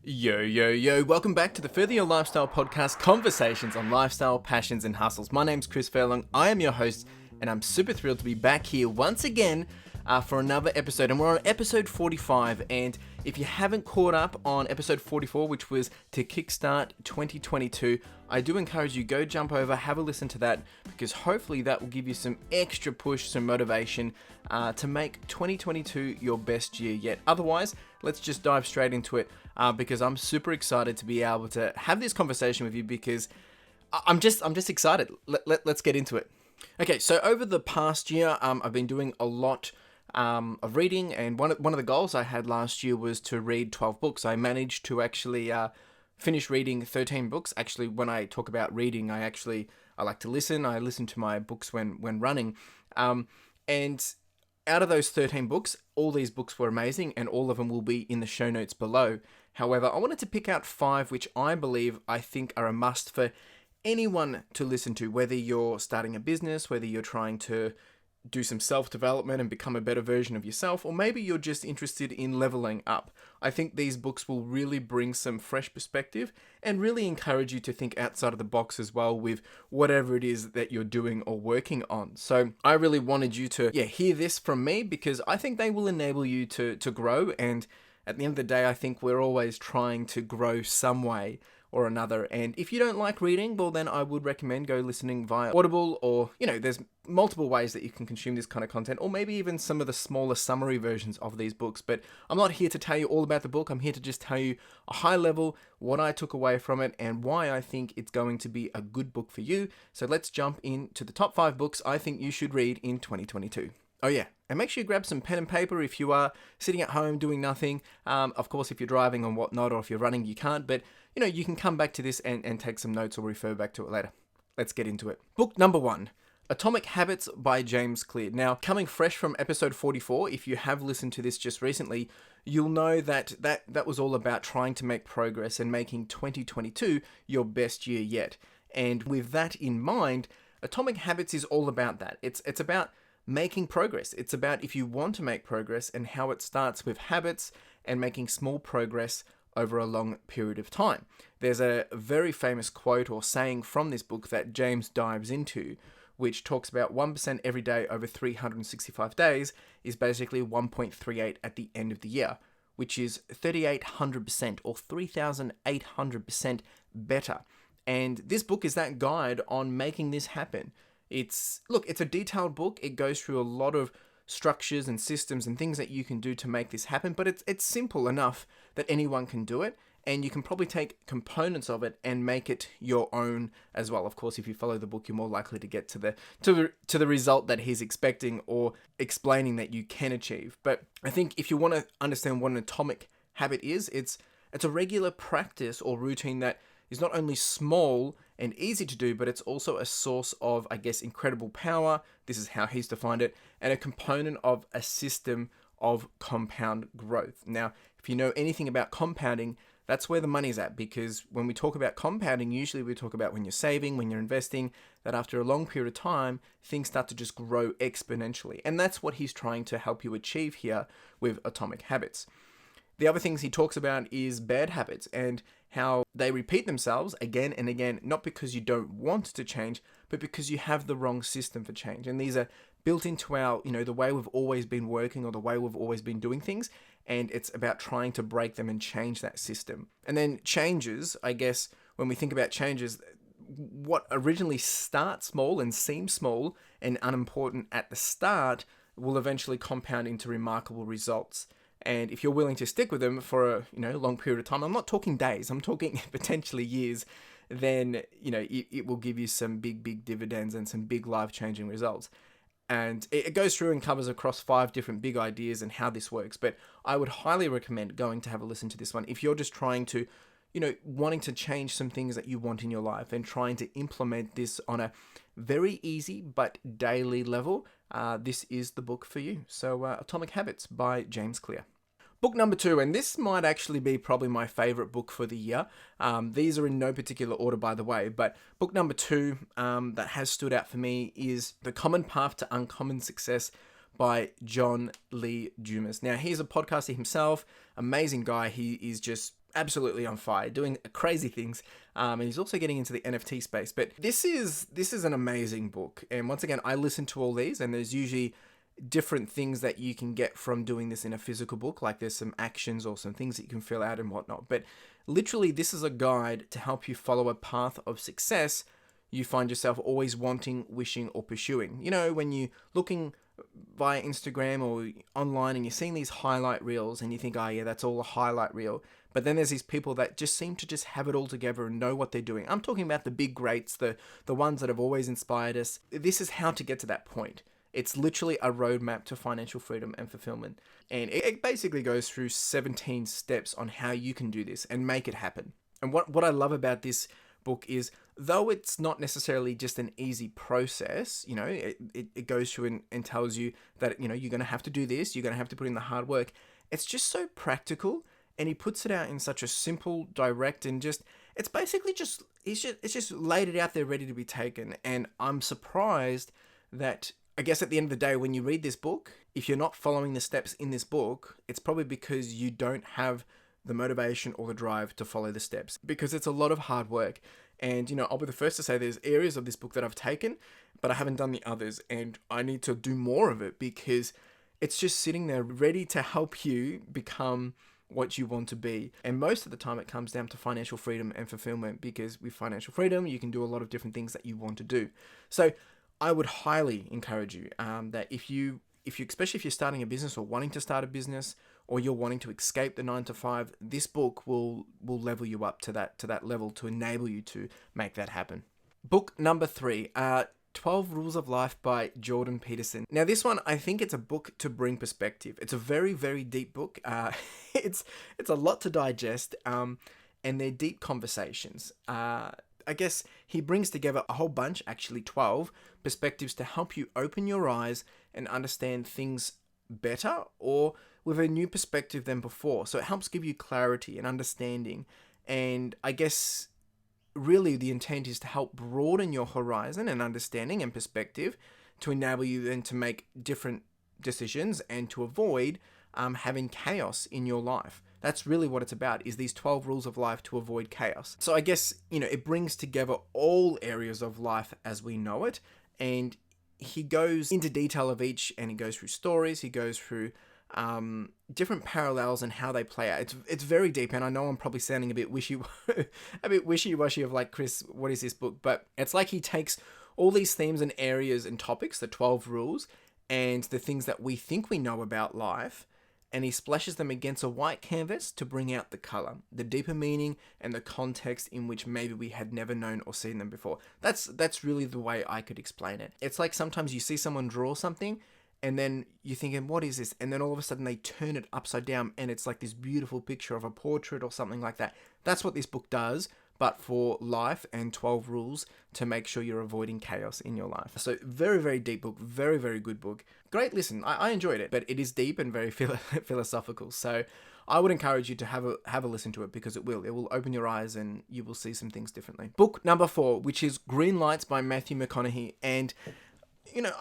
Yo, yo, yo, welcome back to the Further Your Lifestyle podcast, conversations on lifestyle, passions, and hustles. My name's Chris Furlong, I am your host, and I'm super thrilled to be back here once again for another episode. And we're on episode 45, and if you haven't caught up on episode 44, which was to kickstart 2022, I do encourage you, go jump over, have a listen to that, because hopefully that will give you some extra push, some motivation to make 2022 your best year yet. Otherwise, let's just dive straight into it. Because I'm super excited to be able to have this conversation with you because I'm just excited. Let's get into it. Okay, so over the past year, I've been doing a lot of reading, and one of the goals I had last year was to read 12 books. I managed to actually finish reading 13 books. Actually, when I talk about reading, I like to listen. I listen to my books when running, and out of those 13 books, all these books were amazing, and all of them will be in the show notes below. However, I wanted to pick out 5 which I think are a must for anyone to listen to, whether you're starting a business, whether you're trying to do some self-development and become a better version of yourself, or maybe you're just interested in leveling up. I think these books will really bring some fresh perspective and really encourage you to think outside of the box as well with whatever it is that you're doing or working on. So I really wanted you to hear this from me because I think they will enable you to grow, and at the end of the day, I think we're always trying to grow some way or another. And if you don't like reading, well, then I would recommend go listening via Audible, or, there's multiple ways that you can consume this kind of content, or maybe even some of the smaller summary versions of these books. But I'm not here to tell you all about the book. I'm here to just tell you a high level, what I took away from it, and why I think it's going to be a good book for you. So let's jump into the top 5 books I think you should read in 2022. Oh yeah, and make sure you grab some pen and paper if you are sitting at home doing nothing. Of course, if you're driving and whatnot, or if you're running, you can't. But, you can come back to this and take some notes or refer back to it later. Let's get into it. Book number 1, Atomic Habits by James Clear. Now, coming fresh from episode 44, if you have listened to this just recently, you'll know that was all about trying to make progress and making 2022 your best year yet. And with that in mind, Atomic Habits is all about that. It's about making progress. It's about if you want to make progress and how it starts with habits and making small progress over a long period of time. There's a very famous quote or saying from this book that James dives into, which talks about 1% every day over 365 days is basically 1.38 at the end of the year, which is 3,800% or 3,800% better. And this book is that guide on making this happen. It's a detailed book. It goes through a lot of structures and systems and things that you can do to make this happen, but it's simple enough that anyone can do it, and you can probably take components of it and make it your own as well. Of course, if you follow the book, you're more likely to get to the result that he's expecting or explaining that you can achieve. But I think if you want to understand what an atomic habit is, it's a regular practice or routine that is not only small and easy to do, but it's also a source of, incredible power. This is how he's defined it, and a component of a system of compound growth. Now, if you know anything about compounding, that's where the money's at, because when we talk about compounding, usually we talk about when you're saving, when you're investing, that after a long period of time, things start to just grow exponentially. And that's what he's trying to help you achieve here with Atomic Habits. The other things he talks about is bad habits and how they repeat themselves again and again, not because you don't want to change, but because you have the wrong system for change. And these are built into our, the way we've always been working or the way we've always been doing things. And it's about trying to break them and change that system. And then changes, when we think about changes, what originally starts small and seems small and unimportant at the start will eventually compound into remarkable results. And if you're willing to stick with them for a long period of time, I'm not talking days, I'm talking potentially years, then it will give you some big dividends and some big life-changing results. And it goes through and covers across 5 different big ideas and how this works. But I would highly recommend going to have a listen to this one if you're just trying to, wanting to change some things that you want in your life and trying to implement this on a very easy but daily level. This is the book for you. So Atomic Habits by James Clear. Book number 2, and this might actually be probably my favorite book for the year. These are in no particular order, by the way, but book number 2 that has stood out for me is The Common Path to Uncommon Success by John Lee Dumas. Now, he's a podcaster himself, amazing guy. He is just absolutely on fire, doing crazy things. And he's also getting into the NFT space. But this is an amazing book. And once again, I listen to all these, and there's usually different things that you can get from doing this in a physical book. Like there's some actions or some things that you can fill out and whatnot. But literally, this is a guide to help you follow a path of success you find yourself always wanting, wishing, or pursuing. You know, when you're looking via Instagram or online and you're seeing these highlight reels and you think, oh yeah, that's all a highlight reel. But then there's these people that just seem to just have it all together and know what they're doing. I'm talking about the big greats, the ones that have always inspired us. This is how to get to that point. It's literally a roadmap to financial freedom and fulfillment. And it basically goes through 17 steps on how you can do this and make it happen. And what I love about this book is, though it's not necessarily just an easy process, you know, it goes through and tells you that, you know, you're going to have to do this, you're going to have to put in the hard work. It's just so practical, and he puts it out in such a simple, direct, and just, it's basically just, it's just laid it out there ready to be taken. And I'm surprised that, I guess at the end of the day, when you read this book, if you're not following the steps in this book, it's probably because you don't have the motivation or the drive to follow the steps, because it's a lot of hard work. And, you know, I'll be the first to say there's areas of this book that I've taken, but I haven't done the others, and I need to do more of it, because it's just sitting there ready to help you become what you want to be. And most of the time it comes down to financial freedom and fulfillment, because with financial freedom, you can do a lot of different things that you want to do. So I would highly encourage you that if you, especially if you're starting a business or wanting to start a business, or you're wanting to escape the 9 to 5, this book will level you up to that level to enable you to make that happen. Book number 3, 12 Rules of Life by Jordan Peterson. Now this one, I think it's a book to bring perspective. It's a very, very deep book. It's a lot to digest, and they're deep conversations. I guess he brings together a whole bunch, actually 12, perspectives to help you open your eyes and understand things better, or with a new perspective than before. So it helps give you clarity and understanding. And I guess really the intent is to help broaden your horizon and understanding and perspective, to enable you then to make different decisions and to avoid having chaos in your life. That's really what it's about, is these 12 rules of life to avoid chaos. So I guess, you know, it brings together all areas of life as we know it, and he goes into detail of each, and he goes through stories, he goes through different parallels and how they play out. It's very deep, and I know I'm probably sounding a bit wishy-washy of like, Chris, what is this book? But it's like he takes all these themes and areas and topics, the 12 rules, and the things that we think we know about life, and he splashes them against a white canvas to bring out the color, the deeper meaning, and the context in which maybe we had never known or seen them before. That's really the way I could explain it. It's like sometimes you see someone draw something, and then you're thinking, what is this? And then all of a sudden they turn it upside down, and it's like this beautiful picture of a portrait or something like that. That's what this book does, but for life, and 12 rules to make sure you're avoiding chaos in your life. So very, very deep book, very, very good book. Great listen, I enjoyed it, but it is deep and very philosophical. So I would encourage you to have a listen to it, because it will open your eyes and you will see some things differently. Book number 4, which is Greenlights by Matthew McConaughey. And you know,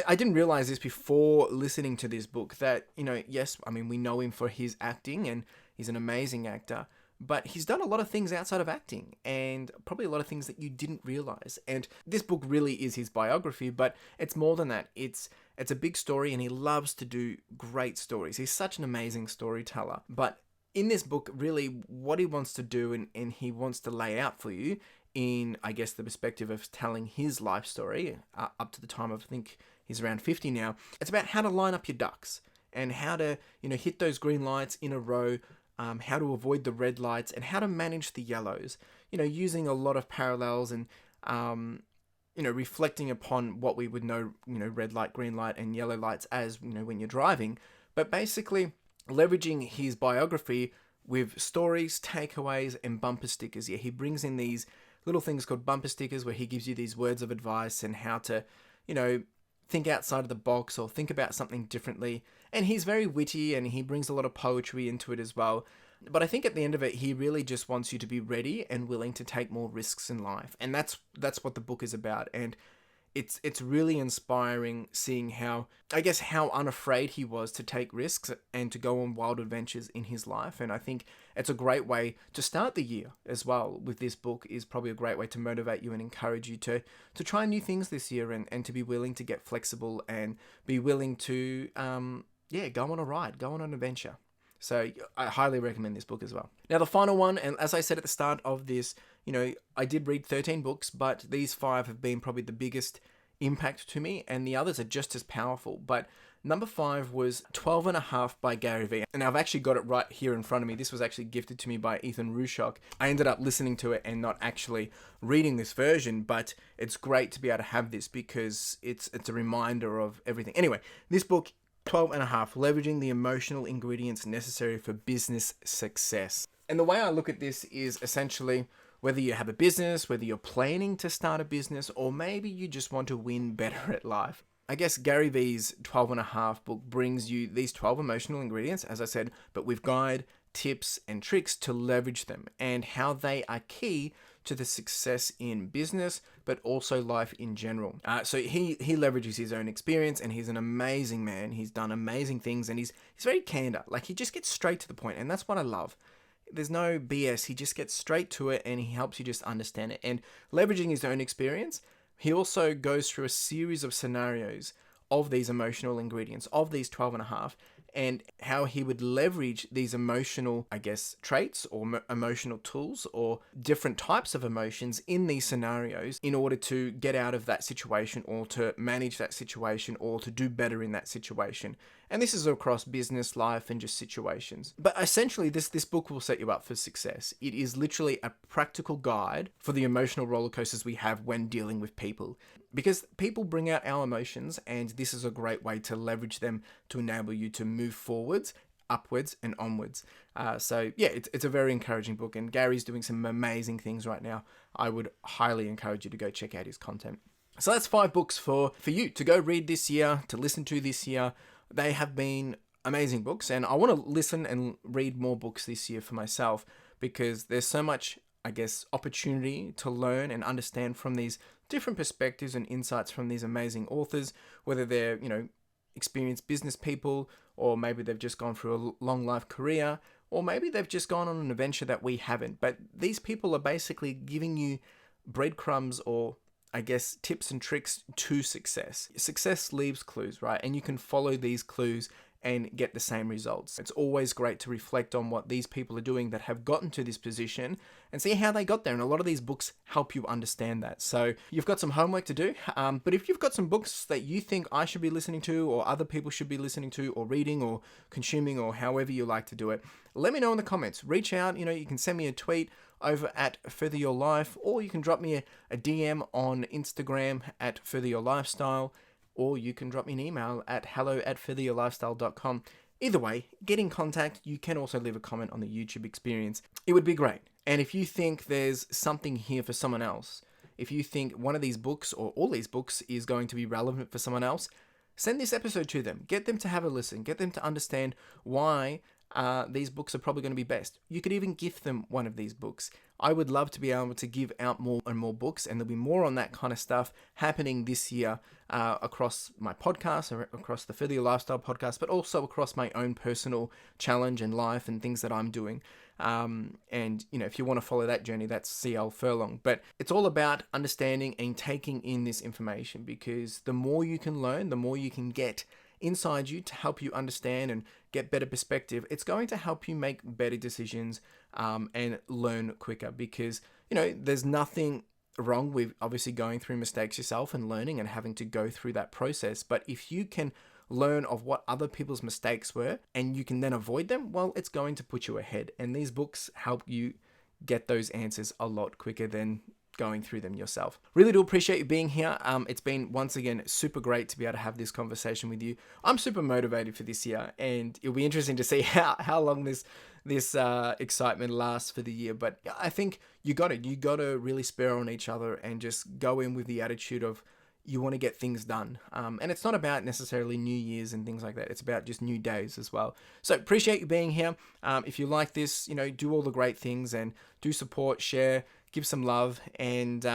I didn't realize this before listening to this book, that, you know, yes, I mean, we know him for his acting, and he's an amazing actor, but he's done a lot of things outside of acting, and probably a lot of things that you didn't realize. And this book really is his biography, but it's more than that. It's a big story, and he loves to do great stories. He's such an amazing storyteller. But in this book, really, what he wants to do, and he wants to lay out for you in, I guess, the perspective of telling his life story up to the time of, I think he's around 50 now. It's about how to line up your ducks, and how to, you know, hit those green lights in a row, how to avoid the red lights, and how to manage the yellows, you know, using a lot of parallels and, you know, reflecting upon what we would know, you know, red light, green light, and yellow lights as, you know, when you're driving, but basically leveraging his biography with stories, takeaways, and bumper stickers. Yeah, he brings in these little things called bumper stickers, where he gives you these words of advice and how to, you know, think outside of the box or think about something differently. And he's very witty, and he brings a lot of poetry into it as well. But I think at the end of it, he really just wants you to be ready and willing to take more risks in life. And that's what the book is about. And it's really inspiring seeing how unafraid he was to take risks and to go on wild adventures in his life. And I think it's a great way to start the year as well. With this book is probably a great way to motivate you and encourage you to try new things this year, and to be willing to get flexible and be willing to go on a ride, go on an adventure. So I highly recommend this book as well. Now, the final one, and as I said at the start of this, I did read 13 books, but these 5 have been probably the biggest impact to me, and the others are just as powerful. But number 5 was 12 and a Half by Gary Vee. And I've actually got it right here in front of me. This was actually gifted to me by Ethan Rushock. I ended up listening to it and not actually reading this version, but it's great to be able to have this because it's a reminder of everything. Anyway, this book, 12 and a Half, Leveraging the Emotional Ingredients Necessary for Business Success. And the way I look at this is essentially whether you have a business, whether you're planning to start a business, or maybe you just want to win better at life. I guess Gary Vee's 12 and a Half book brings you these 12 emotional ingredients, as I said, but with guide, tips, and tricks to leverage them and how they are key to the success in business, but also life in general. So he leverages his own experience, and he's an amazing man. He's done amazing things, and he's very candid. Like, he just gets straight to the point, and that's what I love. There's no BS. He just gets straight to it, and he helps you just understand it. And leveraging his own experience, he also goes through a series of scenarios of these emotional ingredients, of these 12 and a half, and how he would leverage these emotional, traits or emotional tools or different types of emotions in these scenarios in order to get out of that situation or to manage that situation or to do better in that situation. And this is across business, life, and just situations. But essentially, this book will set you up for success. It is literally a practical guide for the emotional roller coasters we have when dealing with people. Because people bring out our emotions, and this is a great way to leverage them to enable you to move forwards, upwards, and onwards. It's a very encouraging book, and Gary's doing some amazing things right now. I would highly encourage you to go check out his content. So that's 5 books for you to go read this year, to listen to this year. They have been amazing books, and I want to listen and read more books this year for myself because there's so much, opportunity to learn and understand from these different perspectives and insights from these amazing authors, whether they're, experienced business people, or maybe they've just gone through a long life career, or maybe they've just gone on an adventure that we haven't. But these people are basically giving you breadcrumbs or tips and tricks to success. Success leaves clues, right? And you can follow these clues and get the same results. It's always great to reflect on what these people are doing that have gotten to this position and see how they got there. And a lot of these books help you understand that. So you've got some homework to do. But if you've got some books that you think I should be listening to, or other people should be listening to, or reading, or consuming, or however you like to do it, let me know in the comments. Reach out. You can send me a tweet over at Further Your Life, or you can drop me a DM on Instagram at Further Your Lifestyle, or you can drop me an email at hello@furtheryourlifestyle.com. Either way, get in contact. You can also leave a comment on the YouTube experience. It would be great. And if you think there's something here for someone else, if you think one of these books or all these books is going to be relevant for someone else, send this episode to them. Get them to have a listen. Get them to understand why these books are probably going to be best. You could even gift them one of these books. I would love to be able to give out more and more books, and there'll be more on that kind of stuff happening this year across my podcast, or across the Further Your Lifestyle podcast, but also across my own personal challenge and life and things that I'm doing. If you want to follow that journey, that's CL Furlong. But it's all about understanding and taking in this information, because the more you can learn, the more you can get inside you to help you understand and get better perspective. It's going to help you make better decisions and learn quicker, because there's nothing wrong with obviously going through mistakes yourself and learning and having to go through that process. But if you can learn of what other people's mistakes were and you can then avoid them, well, it's going to put you ahead. And these books help you get those answers a lot quicker than going through them yourself. Really do appreciate you being here. It's been, once again, super great to be able to have this conversation with you. I'm super motivated for this year, and it'll be interesting to see how long this excitement lasts for the year. But I think you got to really spur on each other and just go in with the attitude of you want to get things done. And it's not about necessarily New Year's and things like that. It's about just new days as well. So appreciate you being here. If you like this, do all the great things and do support, share, give some love. And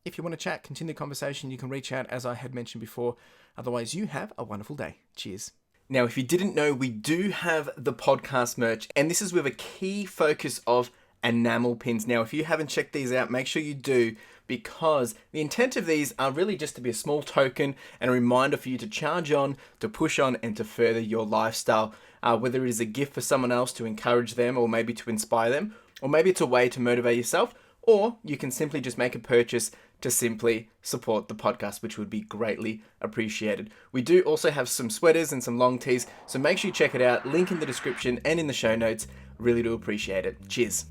if you want to chat, continue the conversation, you can reach out as I had mentioned before. Otherwise, you have a wonderful day. Cheers. Now, if you didn't know, we do have the podcast merch, and this is with a key focus of enamel pins. Now, if you haven't checked these out, make sure you do, because the intent of these are really just to be a small token and a reminder for you to charge on, to push on, and to further your lifestyle. Whether it is a gift for someone else to encourage them, or maybe to inspire them, or maybe it's a way to motivate yourself, or you can simply just make a purchase to simply support the podcast, which would be greatly appreciated. We do also have some sweaters and some long tees, so make sure you check it out. Link in the description and in the show notes. Really do appreciate it. Cheers.